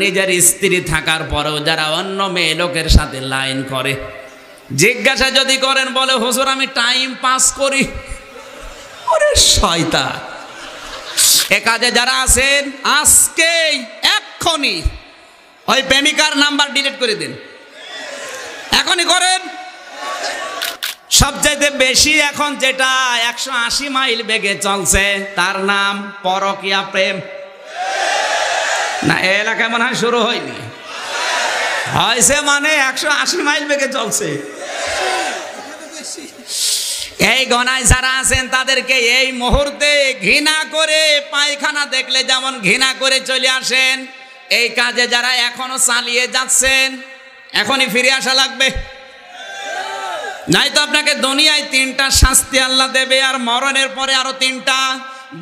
নিজের স্ত্রী থাকার পরেও যারা অন্য মেয়ে লোকের সাথে লাইন করে, জিজ্ঞাসা যদি করেন বলে হুজুর আমি টাইম পাস করি। ওরে শয়তান! এ কাজে যারা আছেন আজকেই এক্ষুনি ওই প্রেমিকার নাম্বার ডিলিট করে দিন, এখনই করেন। সবচাইতে বেশি এখন যেটা 180 মাইল বেগে চলছে তার নাম পরকীয়া প্রেম। না, এলাকায় মনে হয় শুরু হয়নি, হয়েছে মানে 180 মাইল বেগে চলছে। এই গণায় যারা আছেন তাদেরকে এই মুহূর্তে ঘৃণা করে, পায়খানা দেখলে যেমন ঘৃণা করে চলে আসেন, এই কাজে যারা এখনো চালিয়ে যাচ্ছেন এখনই ফিরে আসা লাগবে, নাই তো আপনাকে দুনিয়ায় 3টা শাস্তি আল্লাহ দেবে আর মরণের পরে আরো 3টা।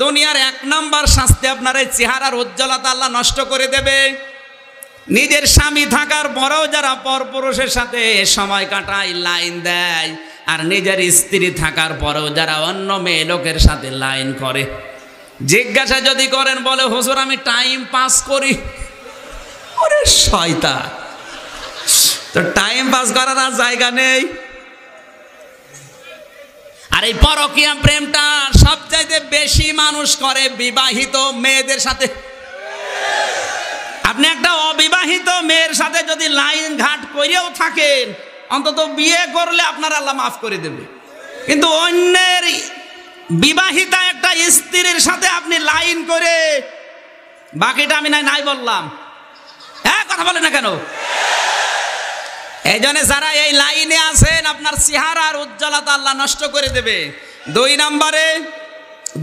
দুনিয়ার 1 নম্বর শাস্তি আপনার এই চেহারার উজ্জ্বলতা আল্লাহ নষ্ট করে দেবে। নিজের স্বামী থাকার পরেও যারা পরপুরুষের সাথে সময় কাটায়, লাইন দেয়, আর নিজের স্ত্রী থাকার পরেও যারা অন্য মেয়ে লোকের সাথে লাইন করে, জিজ্ঞাসা যদি করেন বলে হুজুর আমি টাইম পাস করি। ওরে শয়তান! তো টাইম পাস করার আর জায়গা নেই। আর এই পরকীয়া প্রেমটা সবচাইতে বেশি মানুষ করে বিবাহিত মেয়েদের সাথে। আপনি একটা অবিবাহিত মেয়ের সাথে যদি লাইন ঘাট করেও থাকেন, অন্তত বিয়ে করলে আপনার আল্লাহ মাফ করে দেবে। কিন্তু অন্যের বিবাহিতা একটা স্ত্রীর সাথে আপনি লাইন করে, বাকিটা আমি নাই বললাম, হ্যাঁ কথা বলে না কেন? এই জন্য যারা এই লাইনে আছেন আপনার চেহারার উজ্জ্বলতা আল্লাহ নষ্ট করে দেবে। 2 নম্বরে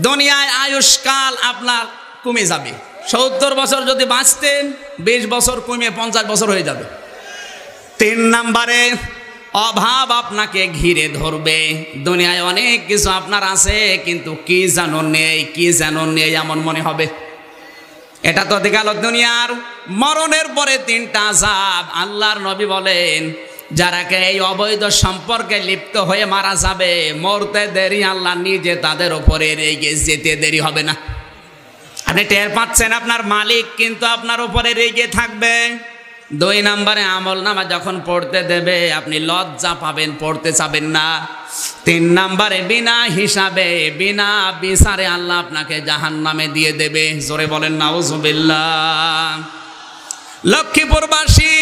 দুনিয়ায় আয়ুষ্কাল আপনার কমে যাবে। 70 বছর যদি বাঁচতেন 20 বছর কমে 50 বছর হয়ে যাবে। 3 নম্বরে অভাব আপনাকে ঘিরে ধরবে। দুনিয়ায় অনেক কিছু আপনার আছে কিন্তু কি যেন নেই এমন মনে হবে। এটা তো দেখালো দুনিয়ার। মরণের পরে 3টা আযাব। আল্লাহর নবী বলেন যারাকে এই অবৈধ সম্পর্কে লিপ্ত হয়ে মারা যাবে, মরতে দেরি আল্লাহ নিজে তাদের উপরে রেগে যেতে দেরি হবে না। আপনি টের পাচ্ছেন আপনার মালিক কিন্তু আপনার উপরে রেগে থাকবে। 2 নম্বরে আমলনামা যখন পড়তে দেবে আপনি লজ্জা পাবেন, পড়তে চাবেন না। 3 নম্বরে বিনা হিসাবে, বিনা বিচারে আল্লাহ আপনাকে জাহান্নামে দিয়ে দেবে। জোরে বলেন নাউজুবিল্লাহ। লক্ষ্মীপুরবাসী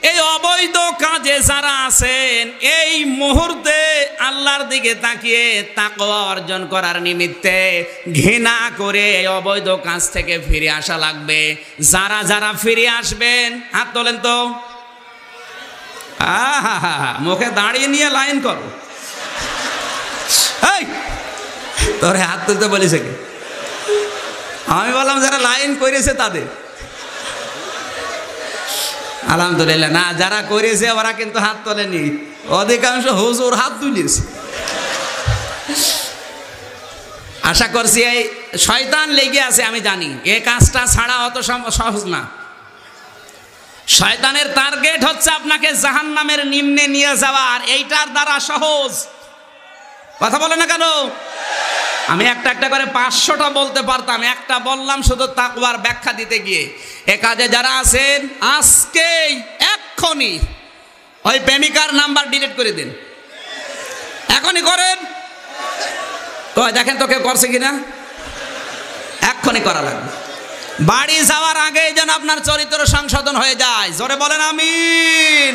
এই অবৈধ কাজে যারা আছেন এই মুহূর্তে আল্লাহর দিকে তাকিয়ে তাকওয়া অর্জন করার নিমিত্তে ঘৃণা করে এই অবৈধ কাজ থেকে ফিরে আসা লাগবে। যারা ফিরে আসবেন হাত তোলেন তো। মুখে দাঁড়িয়ে নিয়ে লাইন করো। এই তোরে হাত তুলতে বলেছে কি? আমি বললাম যারা লাইন করেছে তাদের। আলহামদুলিল্লাহ। না, যারা করেছে ওরা কিন্তু হাত তোলেনি, অধিকাংশ হুজুর হাত তুলেছে। আশা করছি এই শয়তান লেগে আছে, আমি জানি এই কাজটা ছাড়া অত সহজ না। শয়তানের টার্গেট হচ্ছে আপনাকে জাহান্নামের নিম্নে নিয়ে যাওয়া, আর এইটার দ্বারা সহজ। কথা বলে না কেন? আমি একটা করে 500টা বলতে পারতাম, একটা বললাম শুধু তাকওয়ার ব্যাখ্যা দিতে গিয়ে। এ কাজে যারা আছেন আজকেই এক্ষুনি ওই প্রেমিকার নাম্বার ডিলিট করে দিন, এখনই করেন। তো দেখেন তো কেউ করছে কিনা, এক্ষুনি করা লাগবে। বাড়ি যাওয়ার আগে যেন আপনার চরিত্র সংশোধন হয়ে যায়। জোরে বলেন আমিন।